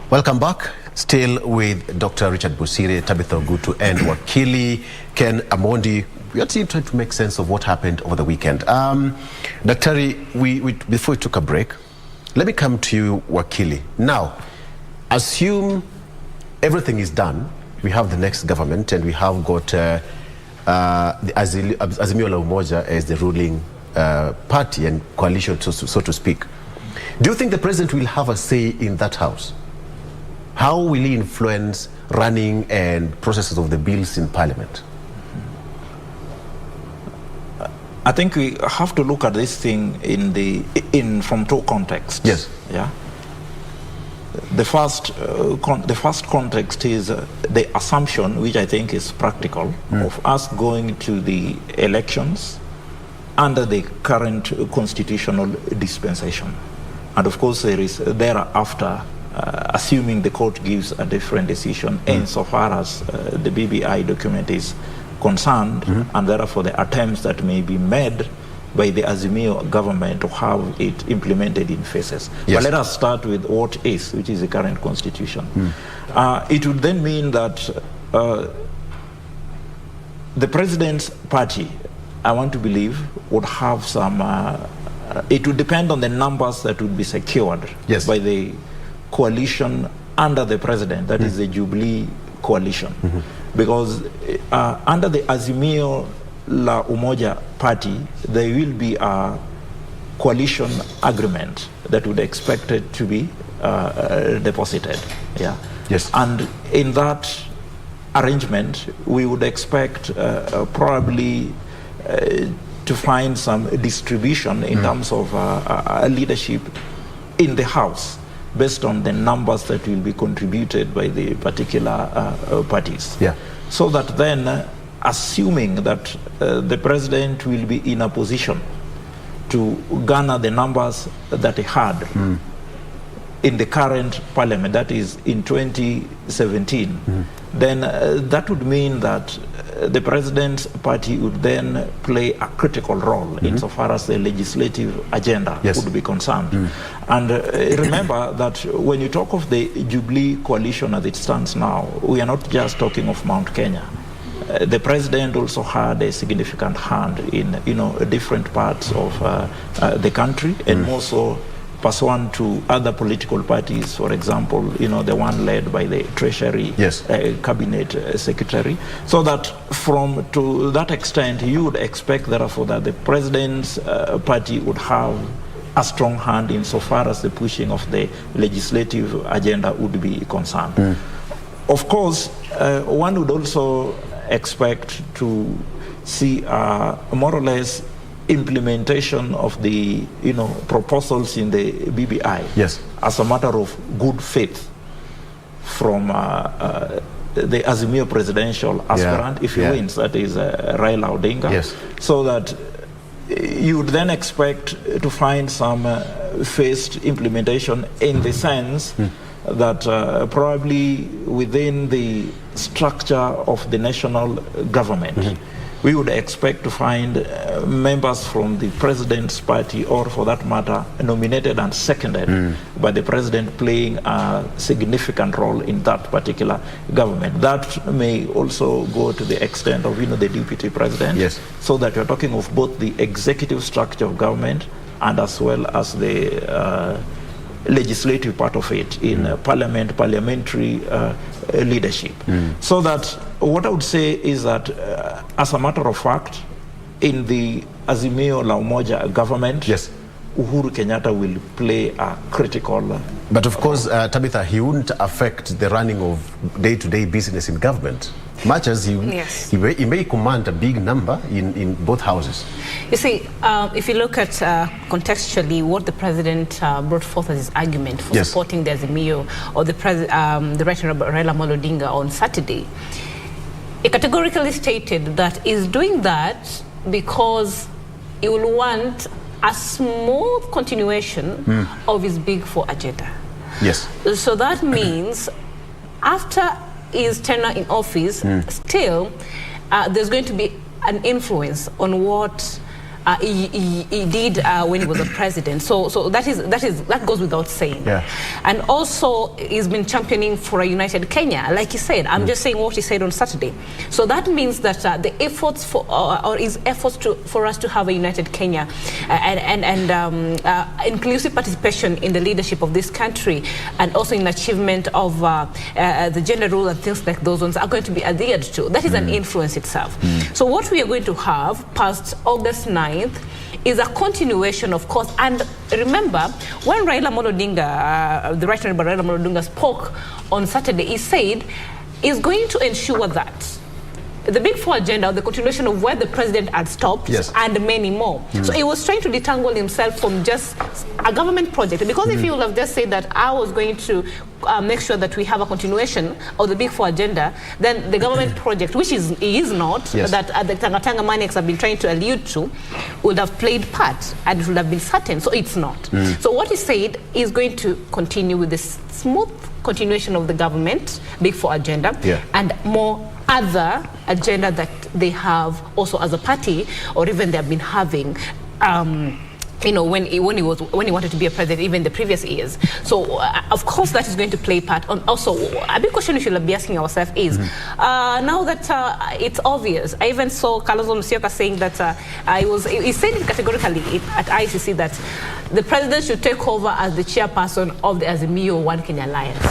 Welcome back. Still with Dr. Richard Bosire, Tabitha Ogutu, and Wakili Ken Amondi. We are still trying to make sense of what happened over the weekend. Daktari, before we took a break, let me come to you, Wakili. Now, assume everything is done. We have the next government, and we have got the Azimio la Umoja as the ruling party and coalition, so to speak. Do you think the president will have a say in that house? How will he influence running and processes of the bills in parliament? I think we have to look at this thing from two contexts. Yes. Yeah. The first context is the assumption, which I think is practical, of us going to the elections under the current constitutional dispensation. And of course, there is thereafter, assuming the court gives a different decision insofar as the BBI document is concerned, and therefore the attempts that may be made by the Azimio government to have it implemented in phases. Yes. But let us start with what is, which is the current constitution. It would then mean that the president's party, I want to believe, would have some, it would depend on the numbers that would be secured by the coalition under the president, that is the Jubilee coalition. Because under the Azimio la Umoja party, there will be a coalition agreement that would expect it to be deposited. Yeah. Yes. And in that arrangement, we would expect probably to find some distribution in terms of leadership in the House, based on the numbers that will be contributed by the particular parties. Yeah. So that then, assuming that the president will be in a position to garner the numbers that he had in the current parliament, that is in 2017, then that would mean that the president's party would then play a critical role insofar as the legislative agenda would be concerned. And remember that when you talk of the Jubilee coalition as it stands now, we are not just talking of Mount Kenya. The president also had a significant hand in different parts of the country, and more so pursuant to other political parties, for example, the one led by the Treasury Cabinet Secretary. So that to that extent, you would expect, therefore, that the president's party would have a strong hand insofar as the pushing of the legislative agenda would be concerned. Of course, one would also expect to see more or less implementation of the proposals in the BBI as a matter of good faith from the Azimio presidential aspirant, if he wins, that is Raila Odinga, so that you would then expect to find some phased implementation in the sense that probably within the structure of the national government, we would expect to find members from the president's party, or for that matter, nominated and seconded by the president, playing a significant role in that particular government. That may also go to the extent of the deputy president, so that you're talking of both the executive structure of government and as well as the legislative part of it in parliamentary leadership. So that what I would say is that as a matter of fact, in the Azimio la Umoja government, Uhuru Kenyatta will play a critical But of course, Tabitha, he wouldn't affect the running of day-to-day business in government, much as he may command a big number in both houses. You see, if you look at contextually what the president brought forth as his argument for supporting the Azimio or the right Honorable Raila Odinga on Saturday, he categorically stated that he's doing that because he will want a smooth continuation of his Big Four agenda. So that means after his tenure in office, still there's going to be an influence on what he did when he was a president. So that goes without saying. Yeah. And also he's been championing for a united Kenya, like he said. I'm just saying what he said on Saturday. So that means that the efforts for his efforts for us to have a united Kenya and inclusive participation in the leadership of this country, and also in achievement of the gender role and things like those ones are going to be adhered to. That is an influence itself. So what we are going to have past August 9th is a continuation, of course. And remember, when Raila Amolo Odinga, the Right Honorable Raila Amolo Odinga, spoke on Saturday, he said he's going to ensure that the Big Four agenda, the continuation of where the president had stopped, yes, and many more. So he was trying to detangle himself from just a government project. Because if he would have just said that I was going to make sure that we have a continuation of the Big Four agenda, then the government project, which he is not, yes, that the Tanga maniacs have been trying to allude to, would have played part and it would have been certain. So it's not. So what he said is going to continue with this smooth continuation of the government Big Four agenda, and more other agenda that they have also as a party, or even they have been having you know, when he wanted to be a president, even the previous years. So of course that is going to play part. Also, a big question we should be asking ourselves is, now that it's obvious, I even saw Kalonzo Musyoka saying that he said it categorically at ICC that the president should take over as the chairperson of the Azimio One Kenya Alliance.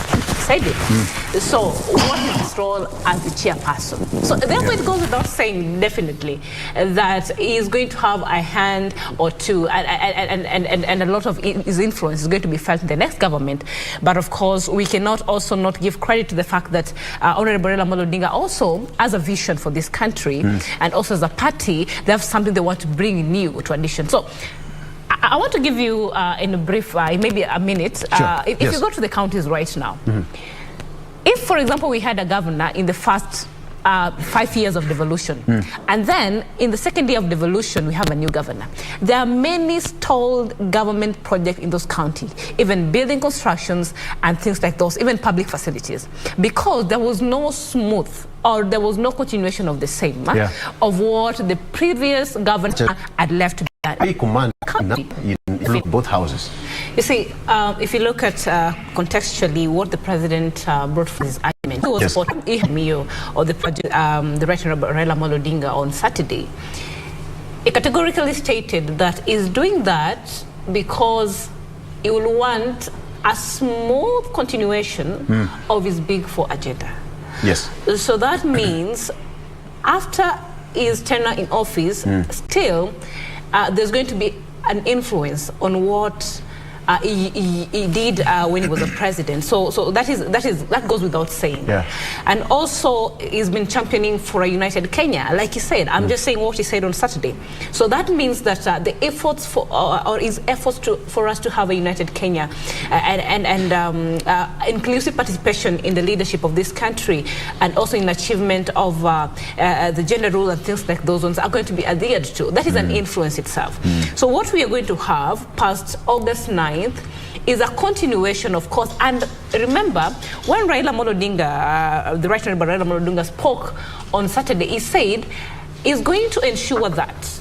Said it. So what is his role as the chairperson? So therefore it goes without saying, definitely, that he is going to have a hand or two, and a lot of his influence is going to be felt in the next government. But of course, we cannot also not give credit to the fact that Honorable Raila Amolo Odinga also has a vision for this country, and also as a party, they have something they want to bring new to addition. So I want to give you, in a brief, maybe a minute, if you go to the counties right now, if, for example, we had a governor in the first 5 years of devolution, and then in the second year of devolution, we have a new governor, there are many stalled government projects in those counties, even building constructions and things like those, even public facilities, because there was no smooth, or there was no continuation of the same, of what the previous governor had left behind. Command in both houses. You see, if you look at contextually what the president brought for his argument, he was supporting Mio or the Right Honorable Raila Amolo Odinga on Saturday. He categorically stated that he's doing that because he will want a smooth continuation of his Big Four agenda. Yes. So that means after his tenure in office, still there's going to be an influence on what he did when he was a president. So that goes without saying. And also he's been championing for a united Kenya, like he said. I'm just saying what he said on Saturday. So that means that the efforts or his efforts for us to have a united Kenya and inclusive participation in the leadership of this country, and also in achievement of the gender role and things like those ones are going to be adhered to. That is an influence itself. So what we are going to have past August 9th is a continuation, of course. And remember, when Raila Amolo Odinga, the Right Honorable Raila Amolo Odinga, spoke on Saturday, he said he's going to ensure that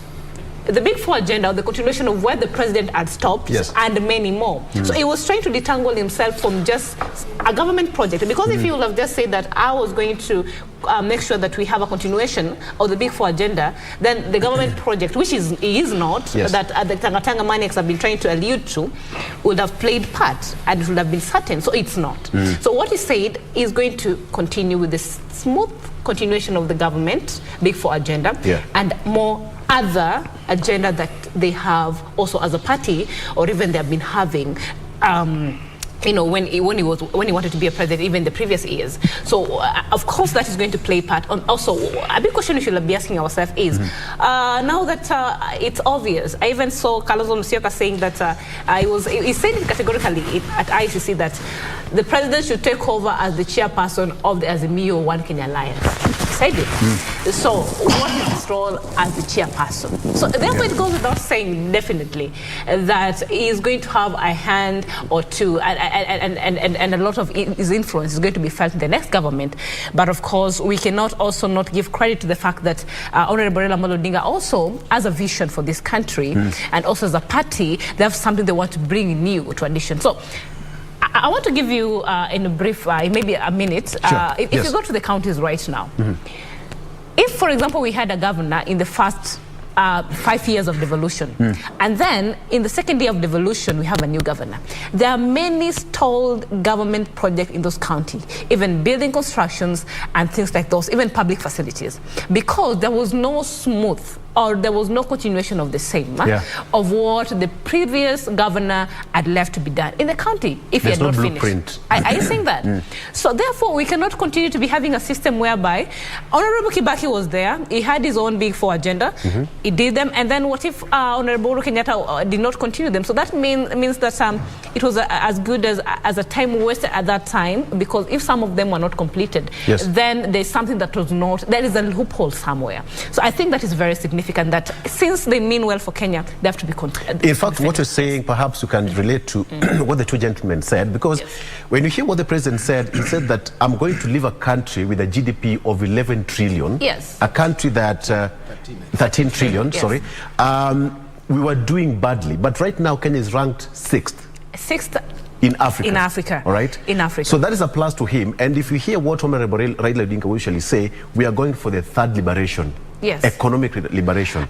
the Big Four agenda, the continuation of where the president had stopped, and many more. So he was trying to detangle himself from just a government project. Because if he would have just said that I was going to make sure that we have a continuation of the Big Four agenda, then the government project, which he is not, that the Tanga maniacs have been trying to allude to, would have played part and it would have been certain. So it's not. So what he said is going to continue with this smooth continuation of the government Big Four agenda, and more other agenda that they have also as a party, or even they have been having you know, when he wanted to be a president, even the previous years. So of course that is going to play part. Also, a big question we should be asking ourselves is, now that it's obvious, I even saw Kalonzo Musyoka saying that he said it categorically at ICC that the president should take over as the chairperson of the Azimio One Kenya Alliance. Said it. So what is his role as the chairperson. So therefore it goes without saying definitely that he is going to have a hand or two, and a lot of his influence is going to be felt in the next government. But of course, we cannot also not give credit to the fact that Honorable Raila Amolo Odinga also has a vision for this country, and also as a party, they have something they want to bring new to addition. So I want to give you, in a brief, maybe a minute, Sure. if you go to the counties right now, if, for example, we had a governor in the first 5 years of devolution, and then in the second year of devolution, we have a new governor. There are many stalled government projects in those counties, even building constructions and things like those, even public facilities, because there was no smooth, or there was no continuation of the same of what the previous governor had left to be done in the county if he had not finished. Are you saying that? So therefore, we cannot continue to be having a system whereby Honorable Kibaki was there, he had his own Big Four agenda, he did them, and then what if Honorable Uhuru Kenyatta did not continue them? So that means that it was as good as a time wasted at that time, because if some of them were not completed, then there's something that was not, there is a loophole somewhere. So I think that is very significant, that since they mean well for Kenya, they have to be in fact, what you're saying, perhaps you can relate to what the two gentlemen said, because when you hear what the president said, he said that I'm going to leave a country with a GDP of 11 trillion, a country that 13 trillion, sorry. We were doing badly, but right now Kenya is ranked 6th in Africa. In Africa. All right? In Africa. So that is a plus to him. And if you hear what Honorable Raila Odinga usually say, we are going for the third liberation. Economic liberation.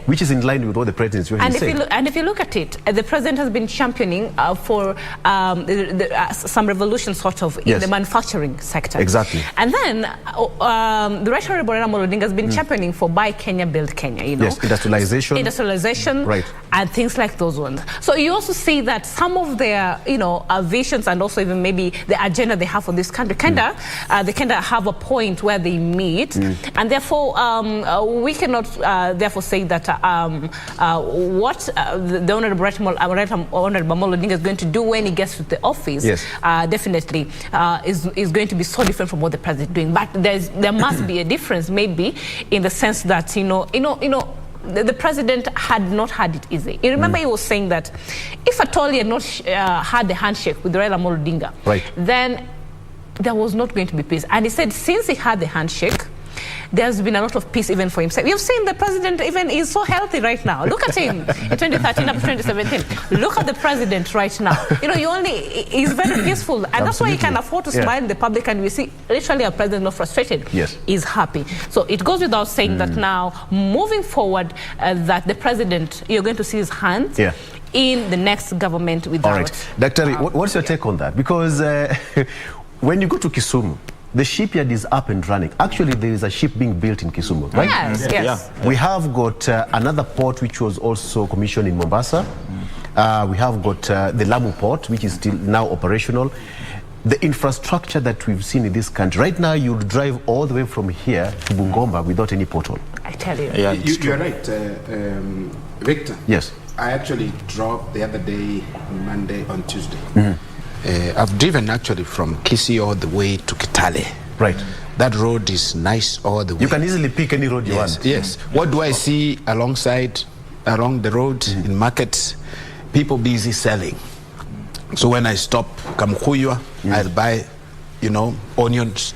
Which is in line with what the president usually says. And if you look at it, the president has been championing for some revolution sort of in the manufacturing sector. Exactly. And then the Right Honorable Raila Amolo Odinga has been championing for Buy Kenya, Build Kenya, you know. Industrialization. And things like those ones. So you also see that some of their, visions, and also even maybe the agenda they have for this country, they kind of have a point where they meet, and therefore we cannot therefore say that what the Honorable Amolo Odinga is going to do when he gets to the office definitely is going to be so different from what the president is doing. But there must be a difference, maybe, in the sense that the president had not had it easy. You remember he was saying that if at all he had not had the handshake with Raila Amolo Odinga, then there was not going to be peace. And he said since he had the handshake, there's been a lot of peace even for himself. You've seen the president even is so healthy right now. Look at him in 2013 up to 2017. Look at the president right now. He's very peaceful. And that's why he can afford to smile in the public, and we see literally a president not frustrated. He's happy. So it goes without saying that now, moving forward, that the president, you're going to see his hands in the next government without... All right. Dr. What's your take on that? Because when you go to Kisumu, the shipyard is up and running. Actually, there is a ship being built in Kisumu, right? Yes. We have got another port which was also commissioned in Mombasa. We have got the Lamu port, which is still now operational. The infrastructure that we've seen in this country, right now you drive all the way from here to Bungoma without any portal. I tell you. You're right, Victor. Yes. I actually drove the other day, Monday, on Tuesday. I've driven actually from Kisii all the way to Kitale. Right. That road is nice all the way. You can easily pick any road you want. Yes. What do I see along the road in markets? People busy selling. So when I stop Kamkuywa, I'll buy, onions,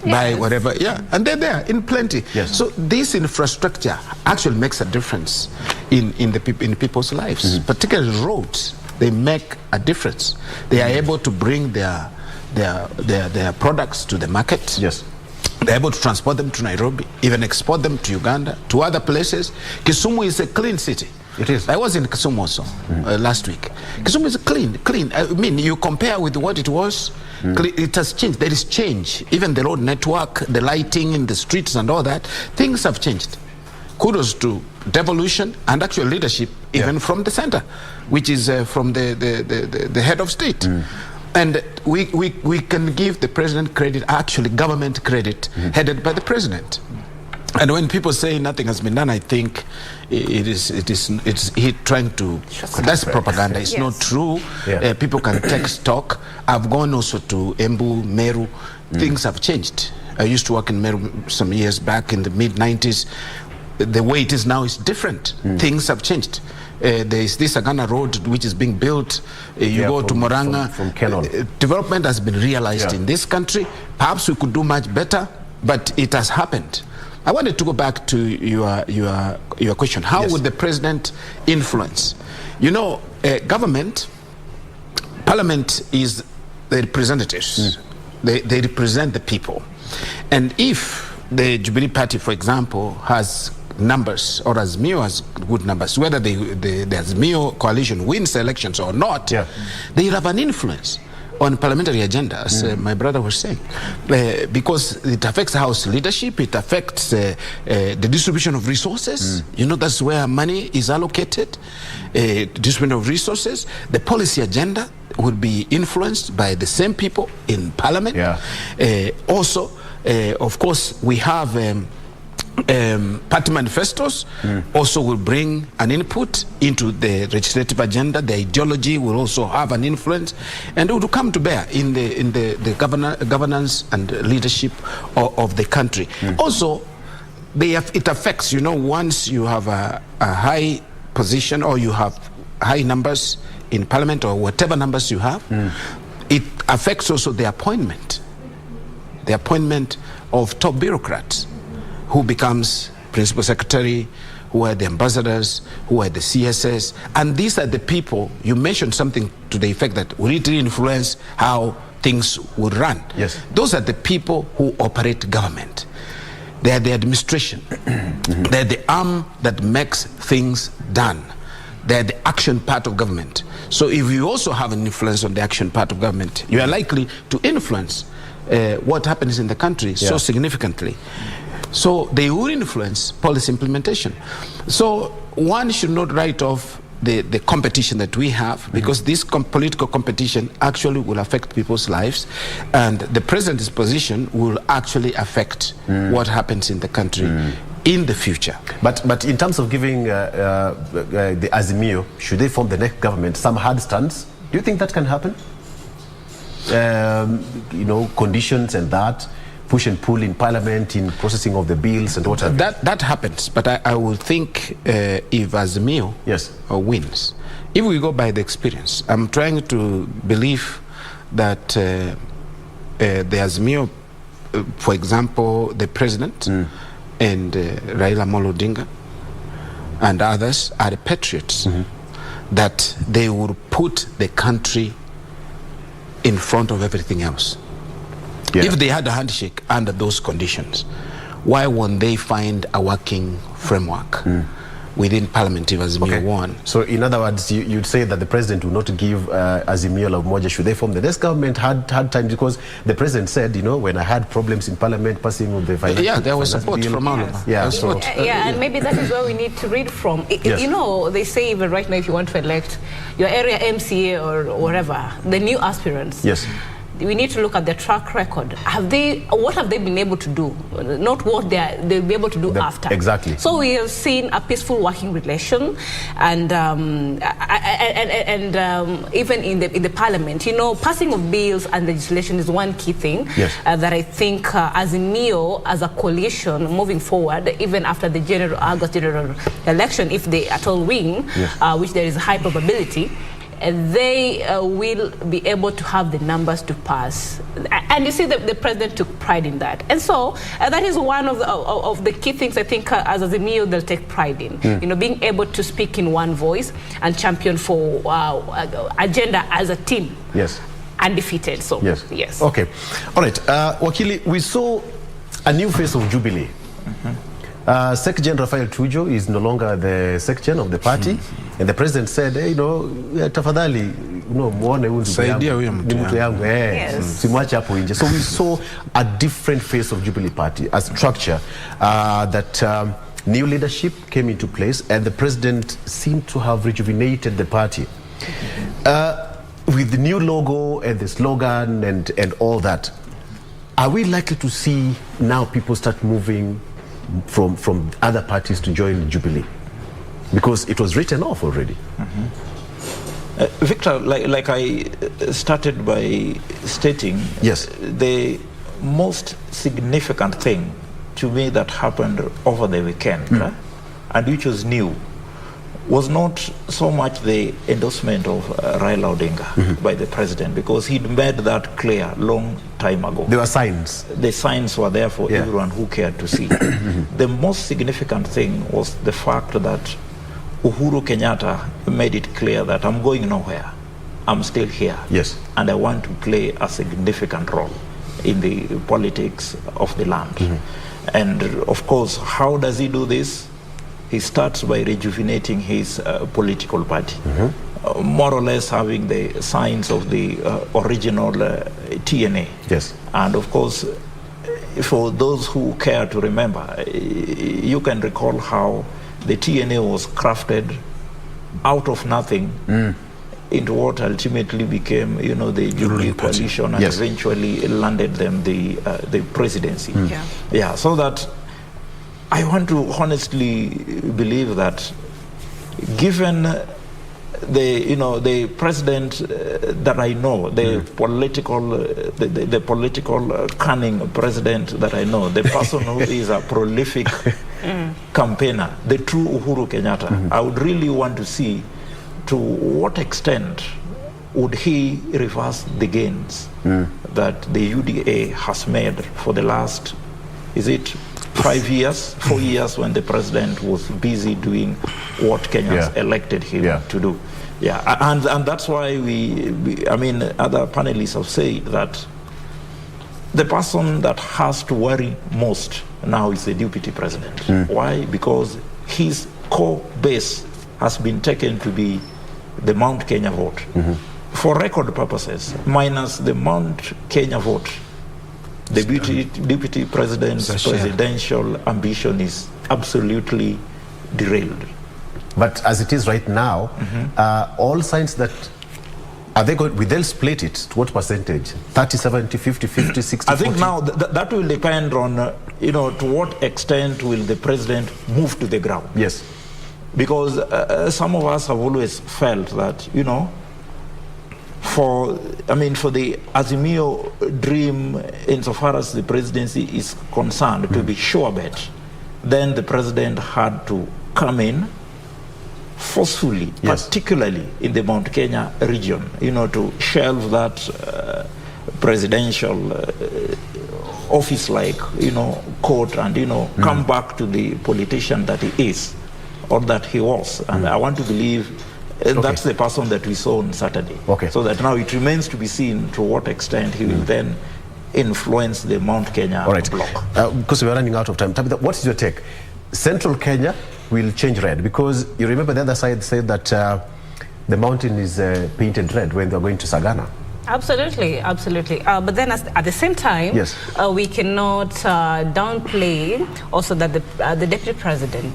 buy whatever. And they're there in plenty. So this infrastructure actually makes a difference in people's lives, particularly roads. They make a difference. They are able to bring their products to the market. They're able to transport them to Nairobi, even export them to Uganda, to other places. Kisumu is a clean city. It is. I was in Kisumu also last week. Kisumu is clean. I mean, you compare with what it was, it has changed. There is change. Even the road network, the lighting in the streets and all that, things have changed. Kudos to devolution and actual leadership, even from the center, which is from the head of state. And we can give the president credit, actually government credit, headed by the president. And when people say nothing has been done, I think it's he trying to, that's propaganda. It's not true. People can take stock. I've gone also to Embu, Meru. Things have changed. I used to work in Meru some years back in the mid-90s. the way it is now is different. Things have changed. There is this Agana Road which is being built. You go to Moranga. From Kenon. Development has been realized in this country. Perhaps we could do much better, but it has happened. I wanted to go back to your question. How would the president influence? You know, government, parliament is the representatives. They represent the people. And if the Jubilee Party, for example, has numbers, or Azimio has good numbers, whether the Azimio coalition wins the elections or not, they have an influence on parliamentary agenda, as my brother was saying, because it affects House leadership, it affects the distribution of resources. You know, that's where money is allocated, distribution of resources. The policy agenda will be influenced by the same people in parliament. Also, of course, we have party manifestos also will bring an input into the legislative agenda. The ideology will also have an influence, and it will come to bear in the governance and leadership of the country. Also, it affects, you know, once you have a high position, or you have high numbers in parliament, or whatever numbers you have, it affects also the appointment of top bureaucrats, who becomes principal secretary, who are the ambassadors, who are the CSS. And these are the people, you mentioned something to the effect that will it influence how things will run. Yes. Those are the people who operate government. They are the administration. They are the arm that makes things done. They are the action part of government. So if you also have an influence on the action part of government, you are likely to influence what happens in the country so significantly. So they will influence policy implementation. So one should not write off the competition that we have, because this political competition actually will affect people's lives, and the president's position will actually affect what happens in the country in the future. But in terms of giving the Azimio, should they form the next government, some hard stance, do you think that can happen? You know, conditions and that, push and pull in parliament, in processing of the bills and what have you. That happens, but I will think if Azimio wins, if we go by the experience, I'm trying to believe that the Azimio, for example, the president and Raila Amolo Odinga and others are the patriots, that they will put the country in front of everything else. If they had a handshake under those conditions, why won't they find a working framework within parliament if Azimio won? So in other words, you'd say that the president will not give Azimio la Umoja, should they form the next government, hard time, because the president said, you know, when I had problems in parliament passing with the finance, there was support from all of them. And maybe that is where we need to read from. You know, they say even right now, if you want to elect your area MCA or whatever, the new aspirants, we need to look at their track record. What have they been able to do? Not what they'll be able to do after. Exactly. So we have seen a peaceful working relation, and even in the parliament, you know, passing of bills and legislation is one key thing that I think Azimio as a coalition moving forward, even after the August general election, if they at all win, which there is a high probability, they will be able to have the numbers to pass. And you see that the president took pride in that. And so that is one of the key things I think as Azimio they'll take pride in. You know, being able to speak in one voice and champion for agenda as a team. Undefeated. So Okay. All right. Wakili, we saw a new face of Jubilee. Secretary Rafael Tuju is no longer the secretary of the party, and the president said, hey, you know, tafadhali, you know, muone huyu mtu yangu, simwache hapo nje. So we saw a different face of Jubilee Party, a structure that new leadership came into place, and the president seemed to have rejuvenated the party with the new logo and the slogan and all that. Are we likely to see now people start moving from other parties to join Jubilee, because it was written off already? Victor, like I started by stating, the most significant thing to me that happened over the weekend and which was new, was not so much the endorsement of Raila Odinga by the president, because he'd made that clear long time ago. There were signs. The signs were there for everyone who cared to see. The most significant thing was the fact that Uhuru Kenyatta made it clear that I'm going nowhere. I'm still here. Yes. And I want to play a significant role in the politics of the land. And of course, how does he do this? He starts by rejuvenating his political party, more or less having the signs of the original TNA. Yes. And of course, for those who care to remember, you can recall how the TNA was crafted out of nothing into what ultimately became, the Jubilee coalition, and eventually landed them the presidency. Yeah, so that I want to honestly believe that, given the president that I know, the political cunning president that I know, the person who is a prolific campaigner, the true Uhuru Kenyatta, I would really want to see to what extent would he reverse the gains that the UDA has made for the last, is it 5 years, 4 years, when the president was busy doing what Kenyans elected him to do. And that's why other panelists have said that the person that has to worry most now is the deputy president. Why? Because his core base has been taken to be the Mount Kenya vote. For record purposes, minus the Mount Kenya vote, the deputy president's presidential ambition is absolutely derailed. But as it is right now, all signs that will they split it to what percentage? 30, 70, 50, 50, 60, I think 40? now that will depend on, to what extent will the president move to the ground. Yes. Because some of us have always felt that, for the Azimio dream, insofar as the presidency is concerned, to be sure bet, then the president had to come in forcefully, particularly in the Mount Kenya region, to shelve that presidential office-like, court, and, come back to the politician that he is, or that he was. And I want to believe that's the person that we saw on Saturday. So that now it remains to be seen to what extent he will then influence the Mount Kenya bloc. Because we are running out of time. Tabitha, what is your take? Central Kenya will change red, because you remember the other side said that the mountain is painted red when they're going to Sagana. Absolutely, absolutely. But then at the same time, we cannot downplay also that the deputy president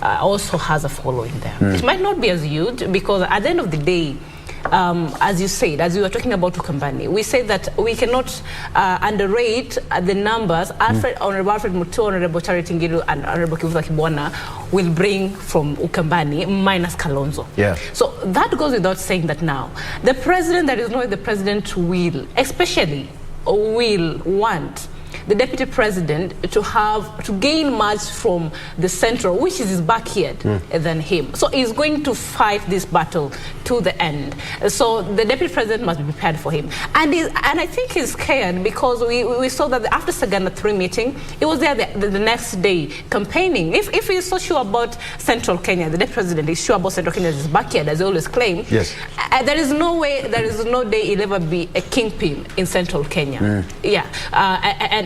also has a following there. It might not be as huge, because at the end of the day, as you said, as we were talking about Ukambani, we said that we cannot underrate the numbers Honorable Alfred Mutua, Honorable Charity Ngilu, and Honorable Kivuva Kibwana will bring from Ukambani minus Kalonzo. So that goes without saying that now. The president, there is no way the president will, especially will want the deputy president to gain much from the central, which is his backyard, than him. So he's going to fight this battle to the end. So the deputy president must be prepared for him. And I think he's scared, because we saw that after Sagana 3 meeting, he was there the next day campaigning. If he's so sure about Central Kenya, the deputy president is sure about Central Kenya as his backyard, as he always claimed, there is no way, there is no day he'll ever be a kingpin in Central Kenya.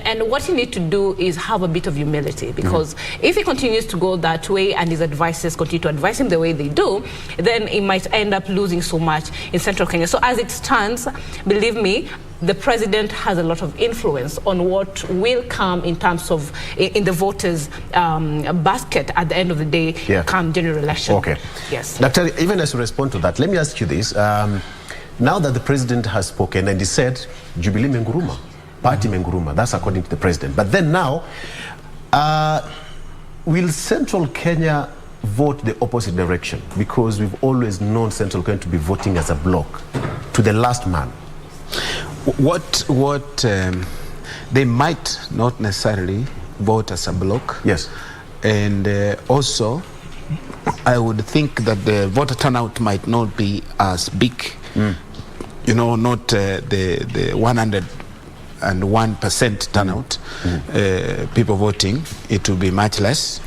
And what he needs to do is have a bit of humility, because if he continues to go that way and his advisors continue to advise him the way they do, then he might end up losing so much in Central Kenya. So as it stands, believe me, the president has a lot of influence on what will come in terms of in the voters' basket at the end of the day, come general election. Yes. Doctor, even as you respond to that, let me ask you this. Now that the president has spoken and he said, Jubilee Menguruma, Party Menguruma, that's according to the president. But then now, will Central Kenya vote the opposite direction? Because we've always known Central Kenya to be voting as a bloc, to the last man. They might not necessarily vote as a bloc. And also, I would think that the voter turnout might not be as big, you know, not the 101% turnout, people voting. It will be much less.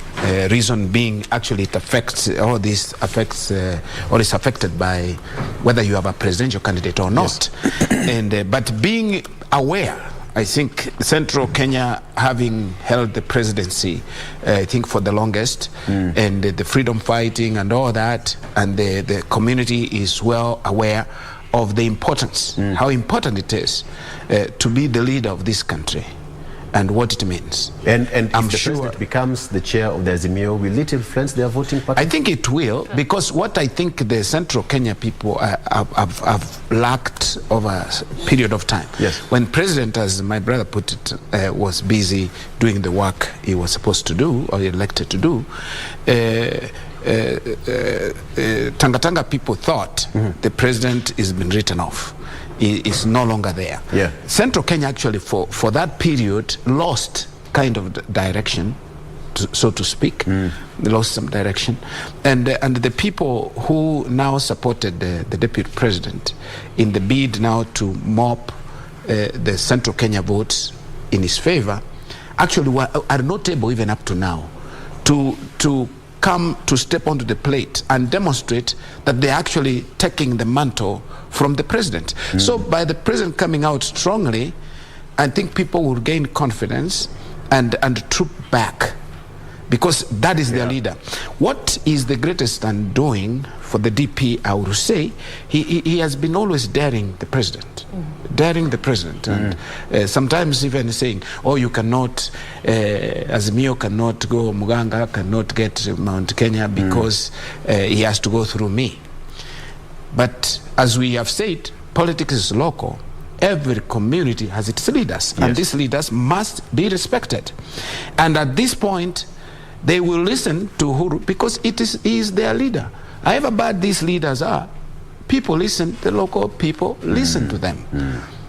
Reason being, actually, it affects, all this affects, or is affected by whether you have a presidential candidate or not. Yes. And but being aware, I think Central Kenya, having held the presidency, I think for the longest, and the freedom fighting and all that, and the community is well aware of the importance, how important it is to be the leader of this country and what it means. And I'm sure the president becomes the chair of the Azimio, will it influence their voting pattern? I think it will, because what I think the Central Kenya people have lacked over a period of time. Yes. When President, as my brother put it, was busy doing the work he was supposed to do, or elected to do, Tanga people thought the president has been written off. Is no longer there. Yeah. Central Kenya actually for that period lost kind of direction, so to speak. They lost some direction, and the people who now supported the deputy president in the bid now to mop the Central Kenya votes in his favor actually are not able even up to now to come to step onto the plate and demonstrate that they're actually taking the mantle from the president. So by the president coming out strongly, I think people will gain confidence and troop back, because that is their leader. What is the greatest undoing for the DP, I would say, he has been always daring the president. Daring the president, and sometimes even saying, oh, you cannot, Azimio cannot go, Muganga cannot get Mount Kenya because he has to go through me. But as we have said, politics is local. Every community has its leaders, and these leaders must be respected. And at this point, they will listen to Uhuru because he is their leader. However bad these leaders are, people listen, the local people listen to them.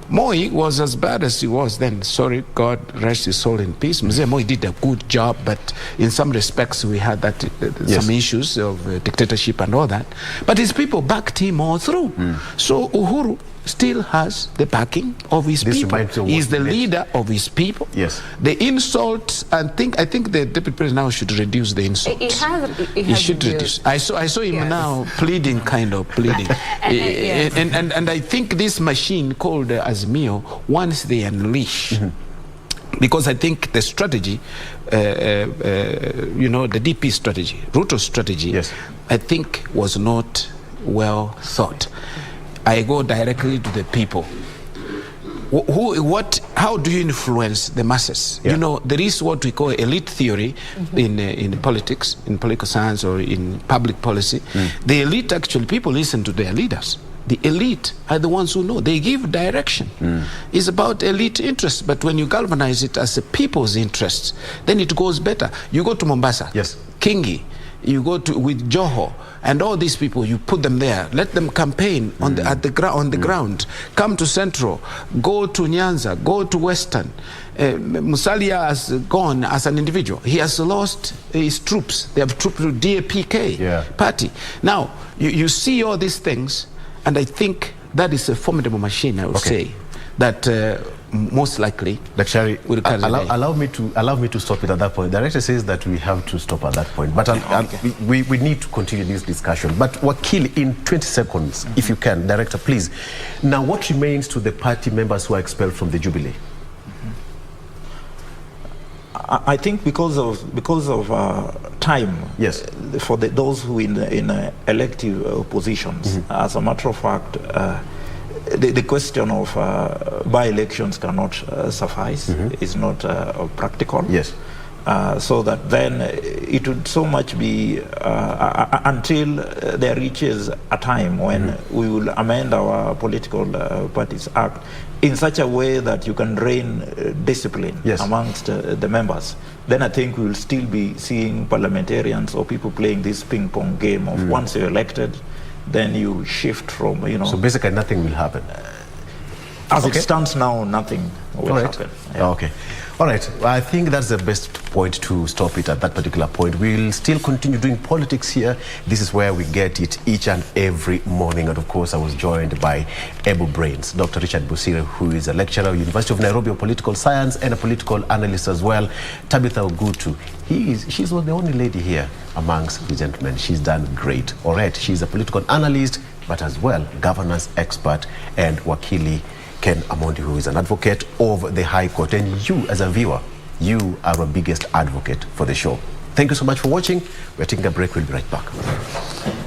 Moi was as bad as he was then. Sorry, God rest his soul in peace. Mzee Moi did a good job, but in some respects we had that some issues of dictatorship and all that. But his people backed him all through. So Uhuru still has the backing of his people. He's the leader of his people. Yes. The insults, I think the deputy president now should reduce the insults. He should reduce. I saw him now pleading. And I think this machine called Azimio, once they unleash, because I think the strategy, you know, the DP strategy, Ruto's strategy, I think was not well thought. I go directly to the people. How do you influence the masses? You know, there is what we call elite theory in politics, in political science, or in public policy. The elite, actually, people listen to their leaders. The elite are the ones who know. They give direction. It's about elite interests, but when you galvanize it as a people's interests, then it goes better. You go to Mombasa, Kingi, you go to with Joho, and all these people, you put them there, let them campaign on the ground. Come to Central, go to Nyanza, go to Western. Musalia has gone as an individual. He has lost his troops. They have troops to DAPK party. Now you see all these things, and I think that is a formidable machine, I would say, that most likely will carry allow me to stop it at that point. The director says that we have to stop at that point, but we need to continue this discussion. But Wakili, in 20 seconds, if you can, director, please. Now, what remains to the party members who are expelled from the Jubilee? I think because of time, for those who in elective positions, as a matter of fact, the question of by-elections cannot suffice. Is not practical. So that then it would so much be until there reaches a time when we will amend our political parties act in such a way that you can rein discipline amongst the members. Then I think we will still be seeing parliamentarians or people playing this ping-pong game of once you're elected, then you shift from, you know. So basically nothing will happen. As it stands now, nothing will happen. Yeah. Okay. All right. Well, I think that's the best point to stop it at that particular point. We'll still continue doing politics here. This is where we get it each and every morning. And of course, I was joined by able brains, Dr. Richard Bosire, who is a lecturer at University of Nairobi of Political Science and a political analyst as well. Tabitha Ogutu. She's the only lady here amongst the gentlemen. She's done great. All right. She's a political analyst, but as well governance expert and wakili Ken Amondi, who is an advocate of the High Court. And you, as a viewer, you are our biggest advocate for the show. Thank you so much for watching. We're taking a break. We'll be right back.